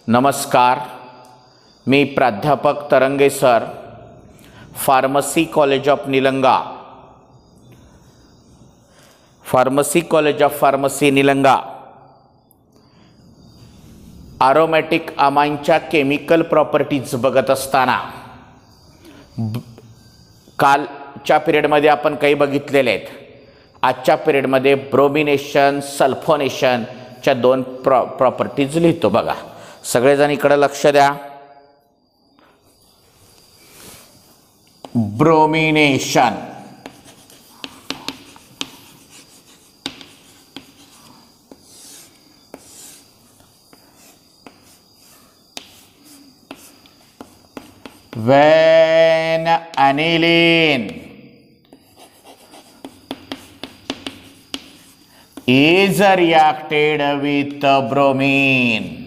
नमस्कार, मी प्राध्यापक Tarange sir, pharmacy college of Nilanga, pharmacy college of pharmacy Nilanga aromatic अमाइनच्या केमिकल प्रॉपर्टीज बघत असताना कालच्या पिरियडमध्ये आपण काही बघितलेले आहेत. आजच्या पिरियडमध्ये ब्रोमिनेशन सल्फोनेशनच्या दोन प्रॉपर्टीज लिहितो. बघा सगळेजण इकडे लक्ष द्या. Bromination when aniline is reacted with bromine,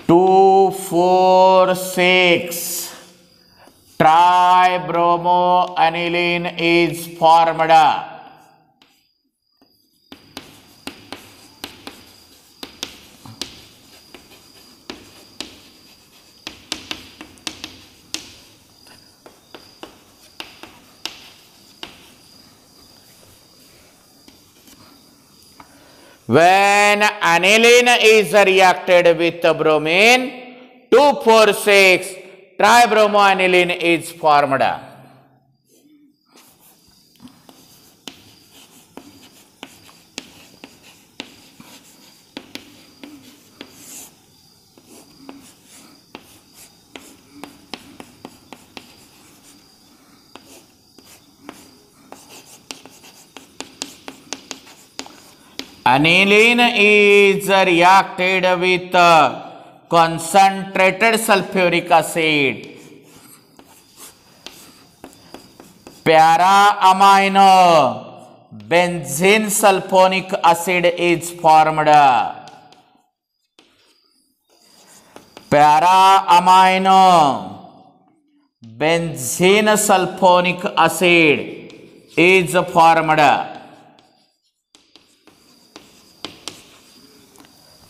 2,4,6 tribromoaniline is formed. When aniline is reacted with bromine, 2,4,6 tribromoaniline is formed. Aniline is reacted with concentrated sulfuric acid. Para-amino benzene sulfonic acid is formed. Para-amino benzene sulfonic acid is formed.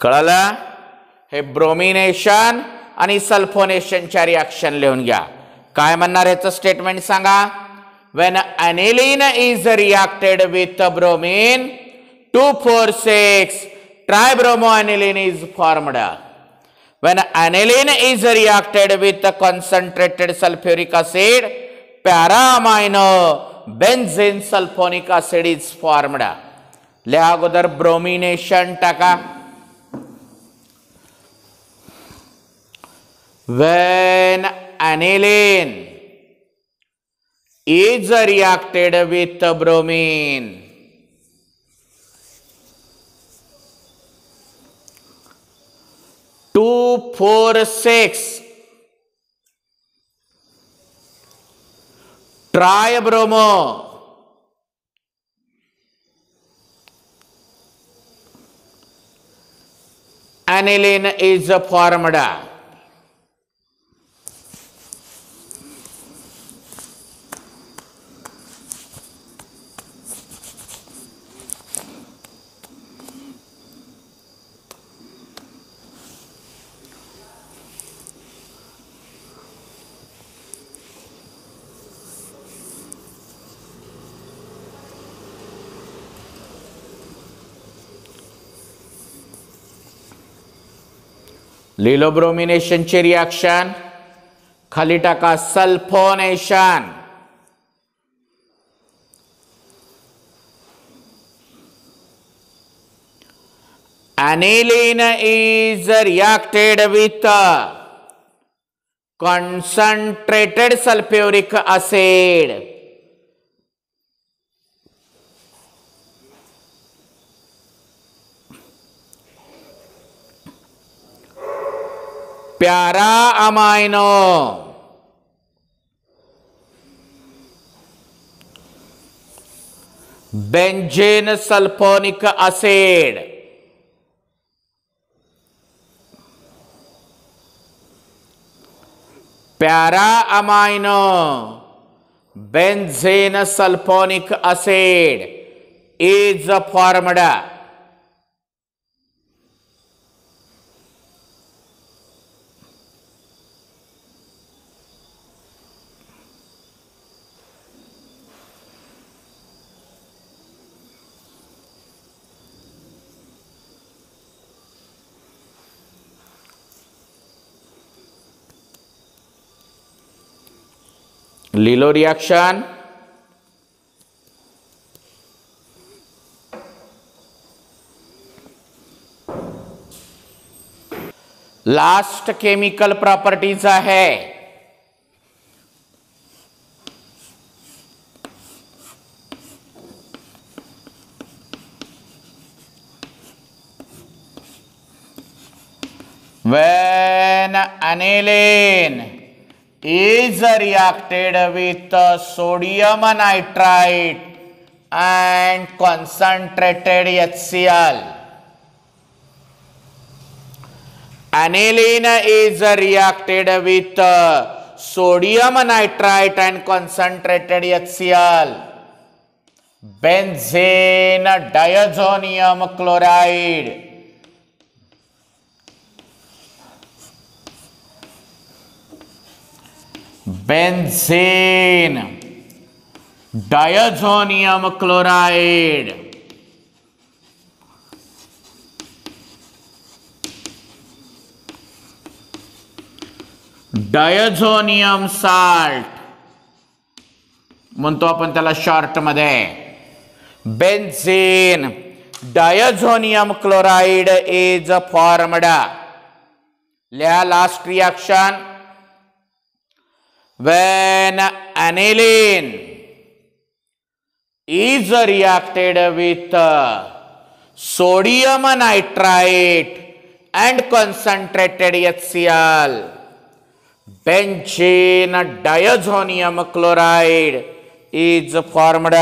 कळलं? हे bromination आणि सल्फोनेशनच्या reaction लिहून घ्या. काय म्हणणार याचं statement सांगा. When aniline is reacted with bromine, 2,4,6 tribromoaniline is formed. When aniline is reacted with concentrated sulphuric acid, paraamino benzene sulphonic acid is formed. लिहा अगोदर ब्रोमिनेशन टाका. When aniline is reacted with bromine, two, 4, 6 tribromo aniline is formed. लिहिलो ब्रोमिनेशनची reaction. खाली टाका sulphonation. aniline is reacted with concentrated sulfuric acid. Para-amino benzene sulfonic acid. Para-amino benzene sulfonic acid is formed. लिहिलो reaction. Last chemical properties आहे when aniline is reacted with sodium nitrite and concentrated HCl. Aniline is reacted with sodium nitrite and concentrated HCl. Benzene diazonium chloride. Benzene diazonium chloride. Diazonium salt म्हणतो आपण त्याला short मध्ये. Benzene diazonium chloride is formed. लिहा last reaction. when aniline is reacted with sodium nitrite and concentrated HCl, benzene diazonium chloride is formed.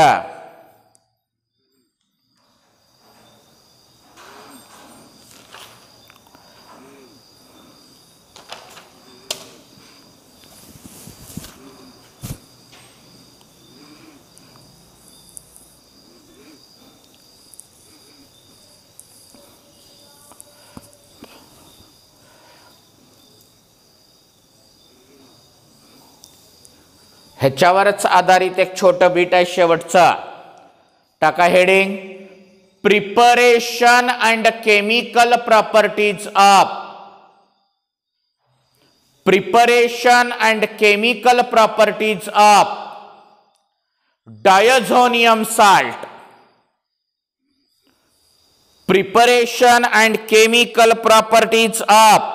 ह्याच्यावरच आधारित एक छोटं bit आहे शेवटचा. टाका heading. Preparation and chemical properties of. Preparation and chemical properties of diazonium salt. Preparation and chemical properties of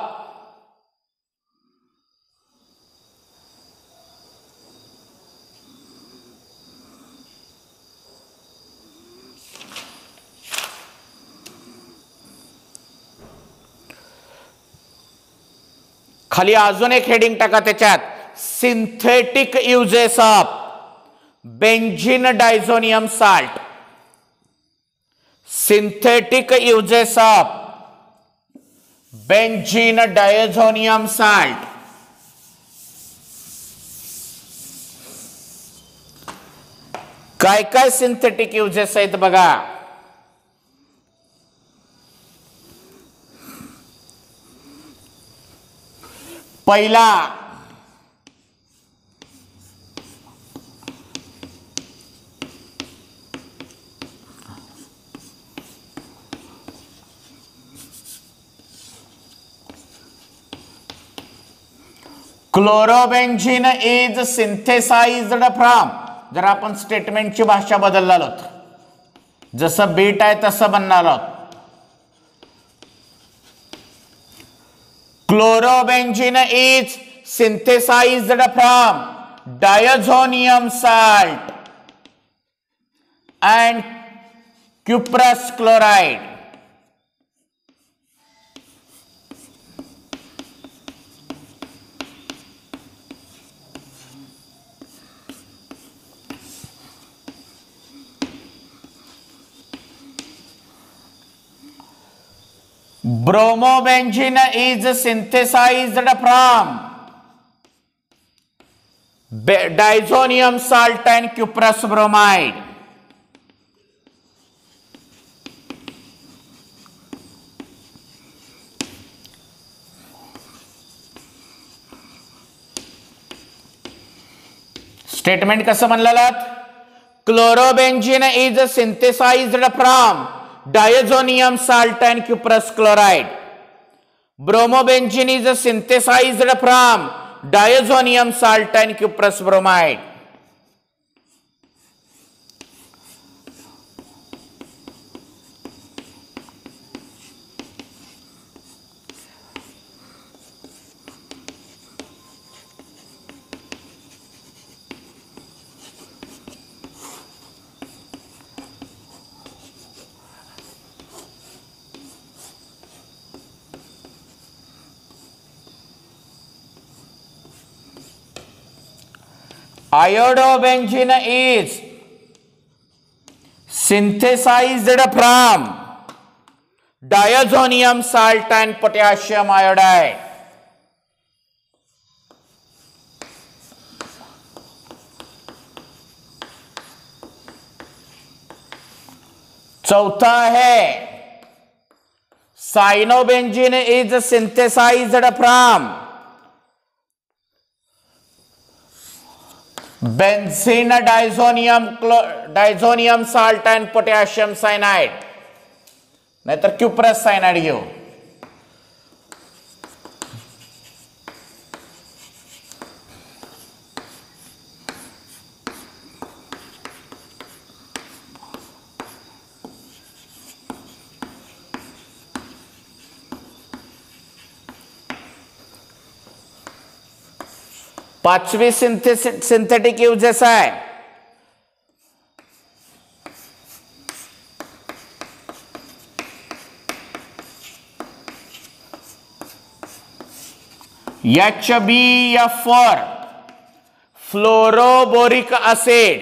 खाली अजून एक हेडिंग टाका त्याच्यात. Synthetic uses of benzene diazonium salt. Synthetic uses of benzene diazonium salt. काय काय synthetic uses आहेत बघा. पहिला क्लोरोबेन्झीन इज सिंथेसाइज्ड फ्रॉम. जर आपण स्टेटमेंटची भाषा बदलणार आहोत, जसं बीट आहे तसं बनणार आहोत. Chlorobenzene is synthesized from diazonium salt and cuprous chloride. Bromobenzene is synthesized from diazonium salt and cuprous bromide. Statement कसं म्हणलेलं. Chlorobenzene is synthesized from diazonium salt and cuprous chloride. Bromobenzene is synthesized from diazonium salt and cuprous bromide. Iodobenzene is synthesized from diazonium salt and potassium iodide. चौथा है cyanobenzene is synthesized from benzene diazonium salt and potassium cyanide, नाहीतर cuprous cyanide घेऊ. पाचवी synthetic uses आहे HBF4 fluoroboric acid.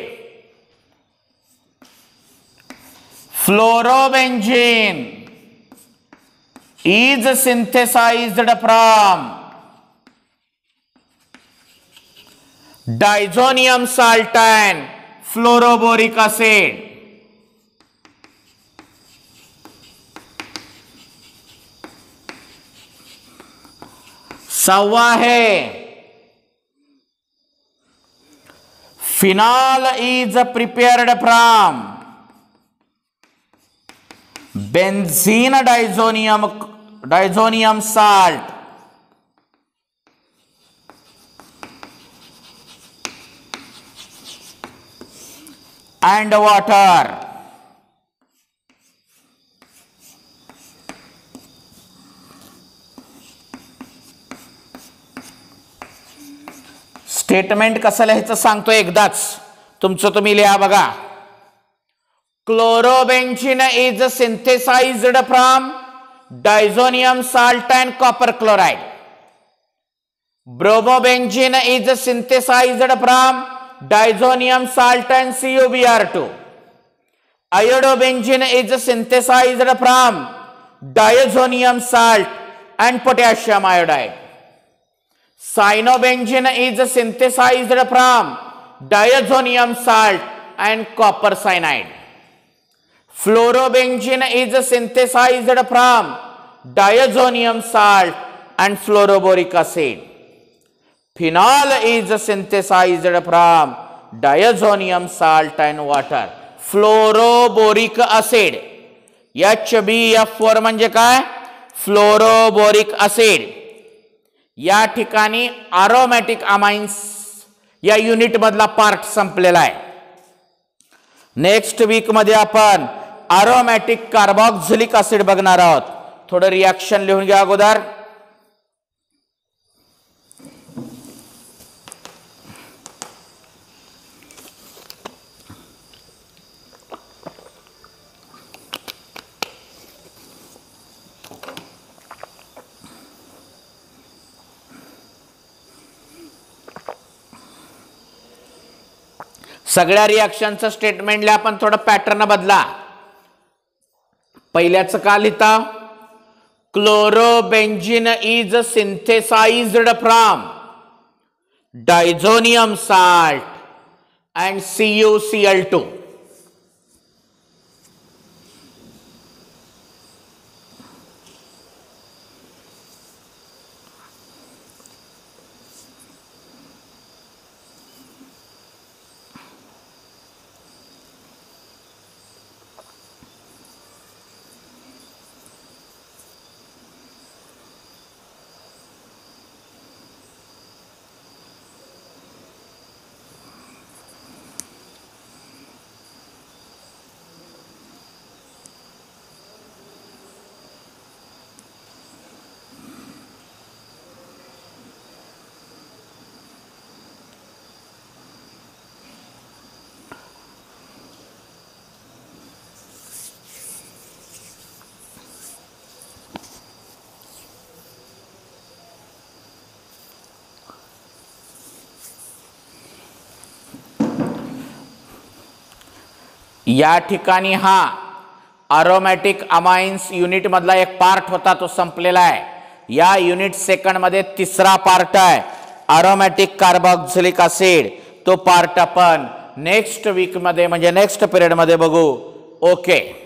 Fluorobenzene is synthesized from diazonium salt and fluoroboric acid. सवा है phenol is prepared from benzene diazonium salt and water. Statement कसं लिहायचं सांगतो एकदाच, तुमचं तुम्ही लिहा बघा. Chlorobenzene is synthesized from diazonium salt and copper chloride. Bromobenzene is synthesized from diazonium salt and CuBr2. Iodobenzene is synthesized from diazonium salt and potassium iodide. Cyanobenzene is synthesized from diazonium salt and copper cyanide. Fluorobenzene is synthesized from diazonium salt and fluoroboric acid. Phenol is synthesized from diazonium salt and water. Fluoroboric acid HBF4 म्हणजे काय? Fluoroboric acid. या ठिकाणी aromatic amines या unit मधला part संपलेला आहे. Next week मध्ये आपण अरोमॅटिक कार्बोक्सिलिक ऍसिड बघणार आहोत. थोडं रिएक्शन लिहून घ्या अगोदर. सगळ्या रिएक्शनचं स्टेटमेंट लिहा, पण थोडं पॅटर्न बदला. पहिल्याचं का लिहिता? Chlorobenzene is synthesized from diazonium salt and CuCl2. या ठिकाणी हा अरोमॅटिक अमाइन्स युनिट मधला एक पार्ट होता तो संपलेला आहे. या युनिट सेकंड मध्ये तिसरा पार्ट आहे अरोमॅटिक कार्बोक्सिलिक ऍसिड. तो पार्ट आपण नेक्स्ट वीक मध्ये म्हणजे नेक्स्ट पिरियड मध्ये बघू. ओके.